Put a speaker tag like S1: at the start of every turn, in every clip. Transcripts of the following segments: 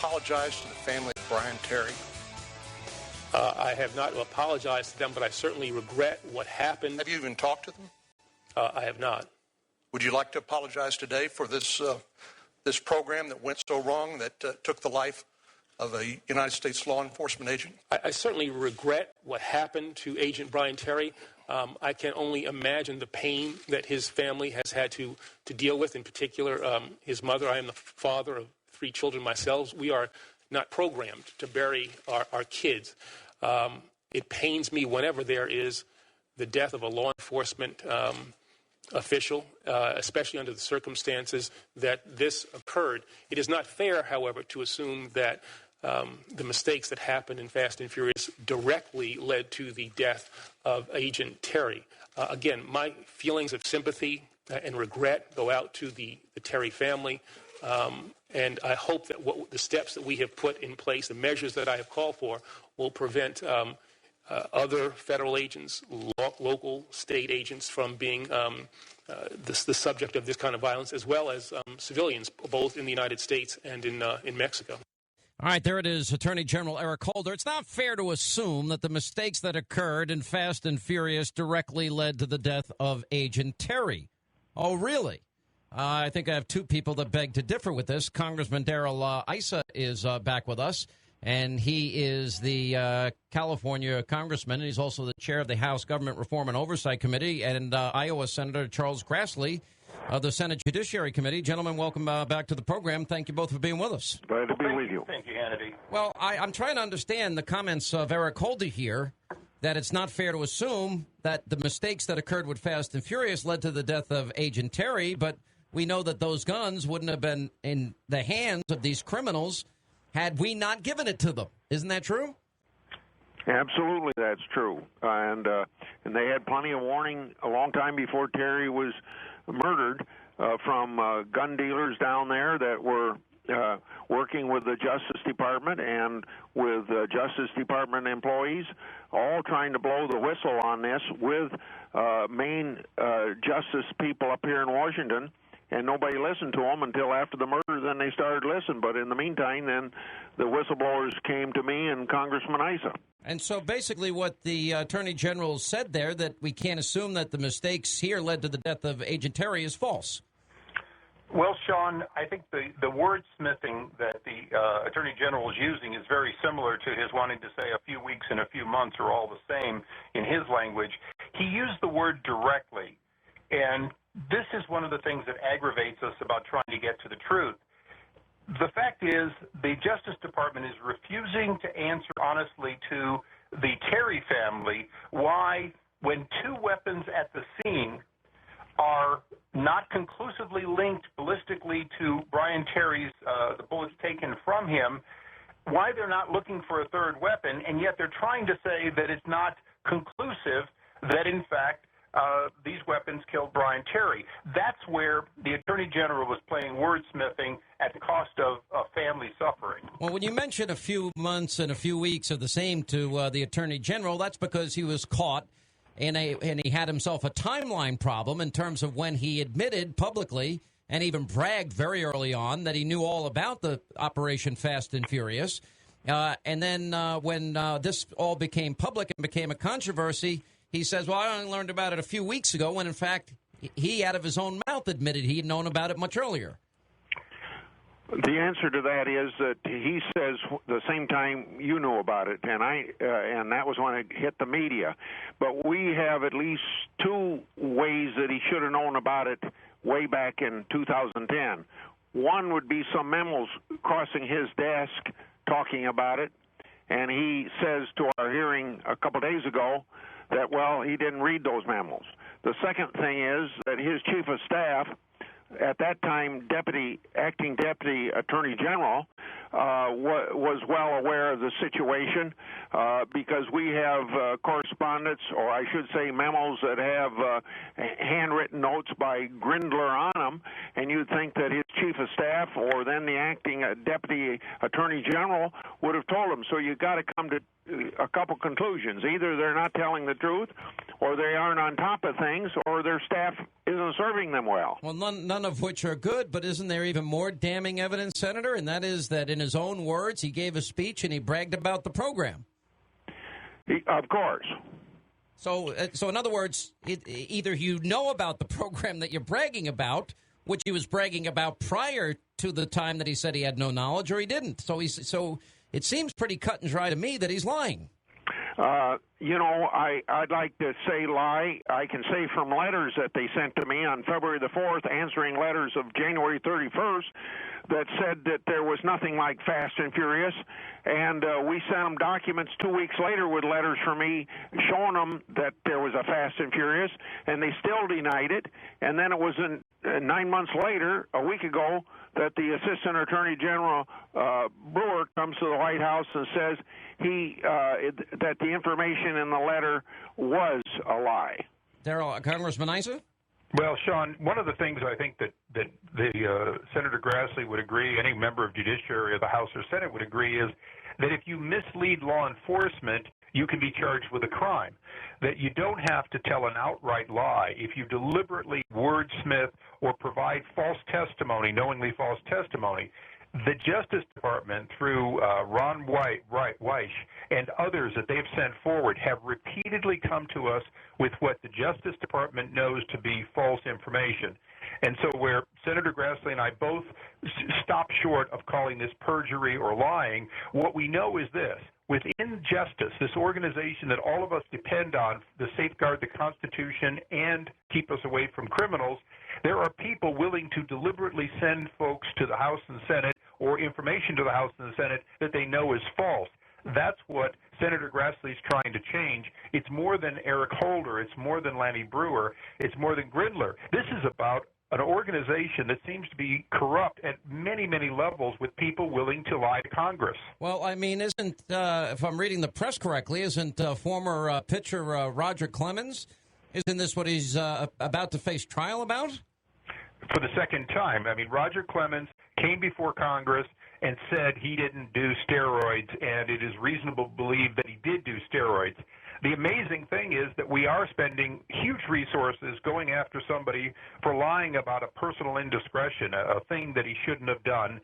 S1: apologize to the family of Brian Terry?
S2: I have not apologized to them, but I certainly regret what happened.
S1: Have you even talked to them?
S2: I have not.
S1: Would you like to apologize today for this this program that went so wrong that took the life of a United States law enforcement agent?
S2: I certainly regret what happened to Agent Brian Terry. I can only imagine the pain that his family has had to deal with, in particular his mother. I am the father of 3 children myself. We are not programmed to bury our kids. It pains me whenever there is the death of a law enforcement official, especially under the circumstances that this occurred. It is not fair, however, to assume that the mistakes that happened in Fast and Furious directly led to the death of Agent Terry. Again, my feelings of sympathy and regret go out to the Terry family, and I hope that the steps that we have put in place, the measures that I have called for, will prevent other federal agents, local, state agents from being the subject of this kind of violence, as well as civilians, both in the United States and in Mexico.
S3: All right, there it is, Attorney General Eric Holder. It's not fair to assume that the mistakes that occurred in Fast and Furious directly led to the death of Agent Terry. Oh, really? I think I have 2 people that beg to differ with this. Congressman Darrell Issa is back with us, and he is the California congressman, and he's also the chair of the House Government Reform and Oversight Committee, and Iowa Senator Charles Grassley of the Senate Judiciary Committee. Gentlemen, welcome back to the program. Thank you both for being with us.
S4: Glad to be with you.
S5: Thank you, Hannity.
S3: Well, I'm trying to understand the comments of Eric Holder here, that it's not fair to assume that the mistakes that occurred with Fast and Furious led to the death of Agent Terry, but we know that those guns wouldn't have been in the hands of these criminals had we not given it to them. Isn't that true?
S4: Absolutely, that's true. And they had plenty of warning a long time before Terry was murdered from gun dealers down there that were working with the Justice Department and with Justice Department employees, all trying to blow the whistle on this with main justice people up here in Washington. And nobody listened to them until after the murder. Then they started listening. But in the meantime, then the whistleblowers came to me and Congressman Issa.
S3: And so basically what the Attorney General said there, that we can't assume that the mistakes here led to the death of Agent Terry, is false.
S5: Well, Sean, I think the wordsmithing that the Attorney General is using is very similar to his wanting to say a few weeks and a few months are all the same in his language. He used the word directly, and this is one of the things that aggravates us about trying to get to the truth. The fact is the Justice Department is refusing to answer honestly to the Terry family why, when 2 weapons at the scene are not conclusively linked ballistically to Brian Terry's, the bullets taken from him, why they're not looking for a 3rd weapon, and yet they're trying to say that it's not conclusive that, in fact, these weapons killed Brian Terry. That's where the Attorney General was playing wordsmithing at the cost of family suffering.
S3: Well, when you mention a few months and a few weeks are the same to the Attorney General, that's because he was caught and he had himself a timeline problem in terms of when he admitted publicly and even bragged very early on that he knew all about the Operation Fast and Furious. And then when this all became public and became a controversy, he says, well, I only learned about it a few weeks ago, when in fact he, out of his own mouth, admitted he had known about it much earlier.
S4: The answer to that is that he says the same time you knew about it, and that was when it hit the media. But we have at least 2 ways that he should have known about it way back in 2010. One would be some memos crossing his desk talking about it, and he says to our hearing a couple days ago that, well, he didn't read those memos. The second thing is that his chief of staff, at that time acting deputy attorney general, was well aware of the situation because we have correspondence, or I should say memos, that have handwritten notes by Grindler on them, and you'd think that his chief of staff or then the acting deputy attorney general would have told him. So you got to come to a couple conclusions. Either they're not telling the truth, or they aren't on top of things, or their staff isn't serving them well.
S3: Well, none of which are good, but isn't there even more damning evidence, Senator? And that is that in his own words, he gave a speech and he bragged about the program.
S4: Of course.
S3: So in other words, either you know about the program that you're bragging about, which he was bragging about prior to the time that he said he had no knowledge, or he didn't. So it seems pretty cut and dry to me that he's lying.
S4: I'd like to say lie. I can say from letters that they sent to me on February the 4th, answering letters of January 31st, that said that there was nothing like Fast and Furious. And we sent them documents 2 weeks later with letters from me showing them that there was a Fast and Furious, and they still denied it. And then it was 9 months later, a week ago, that the Assistant Attorney General Brewer comes to the White House and says that the information in the letter was a lie.
S3: Darrell, Congressman Issa?
S5: Well, Sean, one of the things I think that the Senator Grassley would agree, any member of Judiciary of the House or Senate would agree, is that if you mislead law enforcement, you can be charged with a crime. That you don't have to tell an outright lie. If you deliberately wordsmith or provide false testimony, knowingly false testimony, the Justice Department, through Ron Weish and others that they've sent forward, have repeatedly come to us with what the Justice Department knows to be false information. And so where Senator Grassley and I both stop short of calling this perjury or lying, what we know is this. Within justice, this organization that all of us depend on to safeguard the Constitution and keep us away from criminals, there are people willing to deliberately send folks to the House and Senate or information to the House and the Senate that they know is false. That's what Senator Grassley is trying to change. It's more than Eric Holder. It's more than Lanny Brewer. It's more than Grindler. This is about an organization that seems to be corrupt at many, many levels with people willing to lie to Congress.
S3: Well, I mean, isn't, if I'm reading the press correctly, isn't former pitcher Roger Clemens, isn't this what he's about to face trial about?
S5: For the second time. I mean, Roger Clemens came before Congress and said he didn't do steroids, and it is reasonable to believe that he did do steroids. The amazing thing is that we are spending huge resources going after somebody for lying about a personal indiscretion, a thing that he shouldn't have done.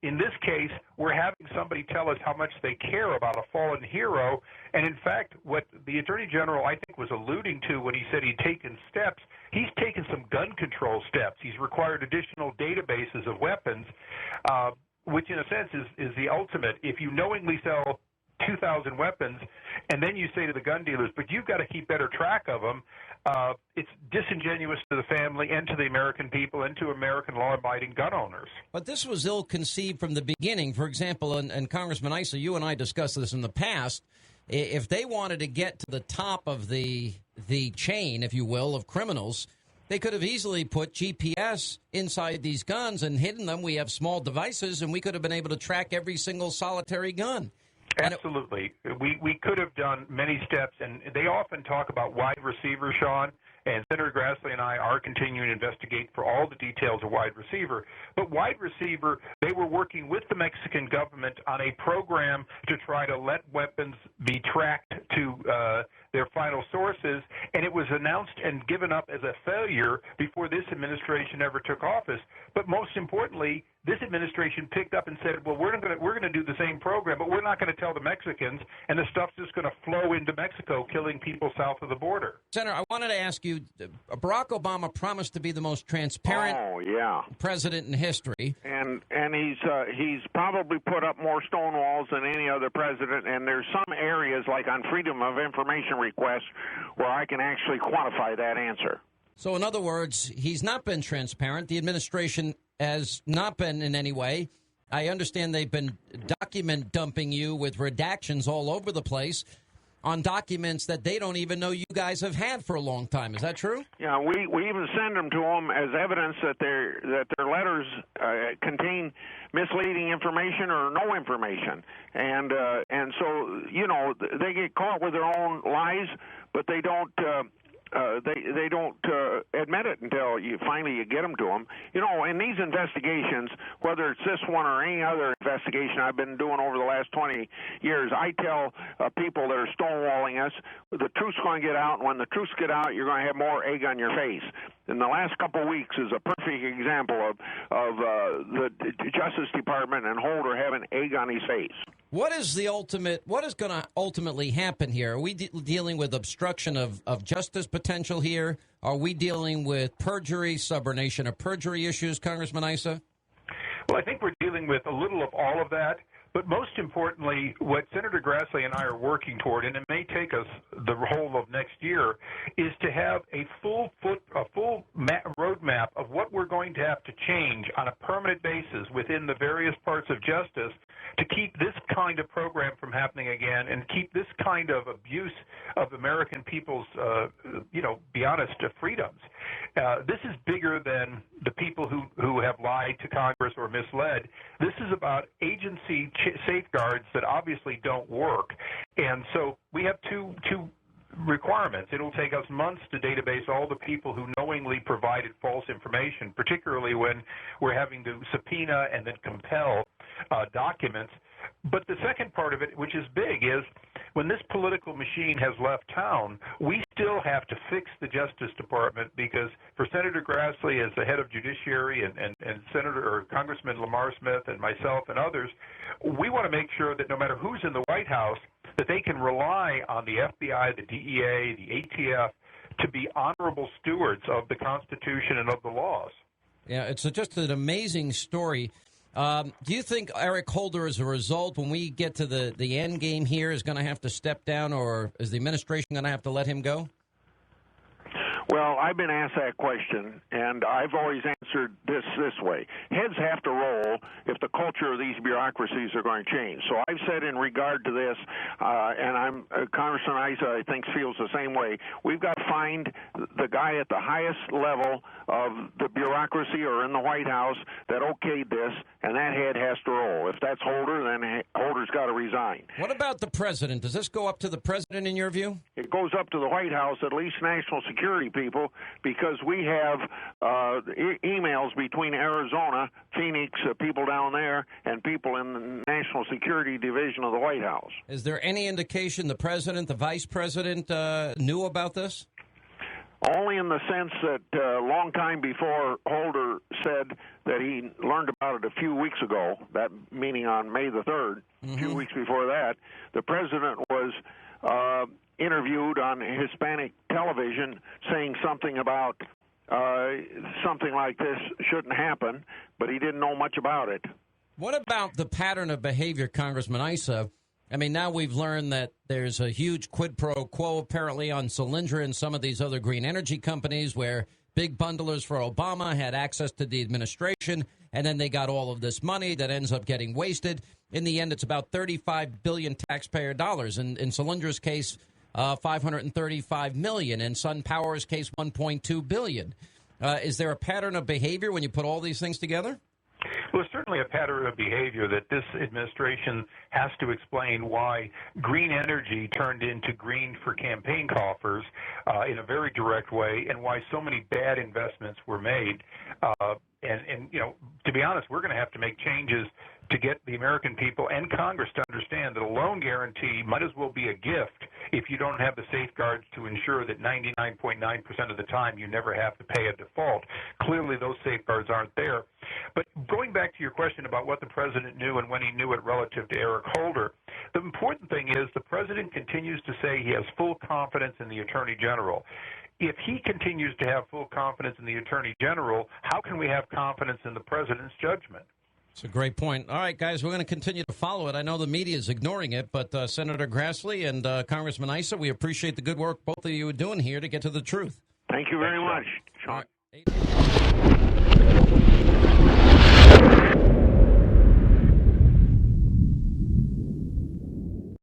S5: In this case, we're having somebody tell us how much they care about a fallen hero. And in fact, what the Attorney General, I think, was alluding to when he said he'd taken steps, he's taken some gun control steps. He's required additional databases of weapons, which in a sense is the ultimate. If you knowingly sell 2,000 weapons, and then you say to the gun dealers, but you've got to keep better track of them, it's disingenuous to the family and to the American people and to American law-abiding gun owners.
S3: But this was ill-conceived from the beginning. For example, and Congressman Issa, you and I discussed this in the past, if they wanted to get to the top of the chain, if you will, of criminals, they could have easily put GPS inside these guns and hidden them. We have small devices, and we could have been able to track every single solitary gun.
S5: Absolutely. We could have done many steps, and they often talk about wide receiver, Sean, and Senator Grassley and I are continuing to investigate for all the details of wide receiver. But wide receiver, they were working with the Mexican government on a program to try to let weapons be tracked to their final sources, and it was announced and given up as a failure before this administration ever took office. But most importantly, this administration picked up and said, well, we're going to do the same program, but we're not going to tell the Mexicans, and the stuff's just going to flow into Mexico, killing people south of the border.
S3: Senator, I wanted to ask you, Barack Obama promised to be the most transparent president in history.
S4: And he's probably put up more stone walls than any other president, and there's some areas, like on freedom of information requests, where I can actually quantify that answer.
S3: So in other words, he's not been transparent. The administration has not been in any way. I understand they've been document dumping you with redactions all over the place on documents that they don't even know you guys have had for a long time. Is that true?
S4: Yeah, we even send them to them as evidence that their letters contain misleading information or no information, and so they get caught with their own lies, but they don't they don't admit it until you finally get them to them. You know, in these investigations, whether it's this one or any other investigation I've been doing over the last 20 years, I tell people that are stonewalling us, the truth's going to get out, and when the truths get out, you're going to have more egg on your face. In the last couple of weeks is a perfect example of the Justice Department and Holder having egg on his face.
S3: What is going to ultimately happen here? Are we dealing with obstruction of justice potential here? Are we dealing with perjury, subordination of perjury issues, Congressman Issa?
S5: Well, I think we're dealing with a little of all of that. But most importantly, what Senator Grassley and I are working toward, and it may take us the whole of next year, is to have a full roadmap of what we're going to have to change on a permanent basis within the various parts of justice to keep this kind of program from happening again and keep this kind of abuse of American people's, be honest, freedoms. This is bigger than the people who have lied to Congress or misled. This is about agency safeguards that obviously don't work. And so we have two requirements. It'll take us months to database all the people who knowingly provided false information, particularly when we're having to subpoena and then compel documents. But the second part of it, which is big, is when this political machine has left town, we still have to fix the Justice Department, because for Senator Grassley as the head of Judiciary and Senator or Congressman Lamar Smith and myself and others, we want to make sure that no matter who's in the White House, that they can rely on the FBI, the DEA, the ATF to be honorable stewards of the Constitution and of the laws.
S3: Yeah, it's just an amazing story. Do you think Eric Holder, as a result, when we get to the end game here, is going to have to step down, or is the administration going to have to let him go?
S4: Well, I've been asked that question, and I've always answered this way. Heads have to roll if the culture of these bureaucracies are going to change. So I've said in regard to this, and Congressman Issa, I think, feels the same way, we've got to find the guy at the highest level of the bureaucracy or in the White House that okayed this, and that head has to roll. If that's Holder, then Holder's got to resign.
S3: What about the president? Does this go up to the president in your view?
S4: It goes up to the White House, at least national security people, because we have emails between Arizona, Phoenix, people down there, and people in the National Security Division of the White House.
S3: Is there any indication the president, the vice president, knew about this?
S4: Only in the sense that a long time before Holder said that he learned about it a few weeks ago, that meaning on May the 3rd, a few weeks before that, the president was interviewed on Hispanic television saying something about something like this shouldn't happen, but he didn't know much about it.
S3: What about the pattern of behavior, Congressman Issa? I mean, now we've learned that there's a huge quid pro quo apparently on Solyndra and some of these other green energy companies where big bundlers for Obama had access to the administration, and then they got all of this money that ends up getting wasted. In the end, it's about $35 billion taxpayer dollars. In Solyndra's case, $535 million. In SunPower's case, $1.2 billion. Is there a pattern of behavior when you put all these things together?
S5: Well, it's certainly a pattern of behavior that this administration has to explain why green energy turned into green for campaign coffers in a very direct way, and why so many bad investments were made. And to be honest, we're going to have to make changes to get the American people and Congress to understand that a loan guarantee might as well be a gift if you don't have the safeguards to ensure that 99.9% of the time you never have to pay a default. Clearly, those safeguards aren't there. But going back to your question about what the president knew and when he knew it relative to Eric Holder, the important thing is the president continues to say he has full confidence in the Attorney General. If he continues to have full confidence in the Attorney General, how can we have confidence in the president's judgment?
S3: It's a great point. All right, guys, we're going to continue to follow it. I know the media is ignoring it, but Senator Grassley and Congressman Issa, we appreciate the good work both of you are doing here to get to the truth.
S4: Thank you very much, Sean.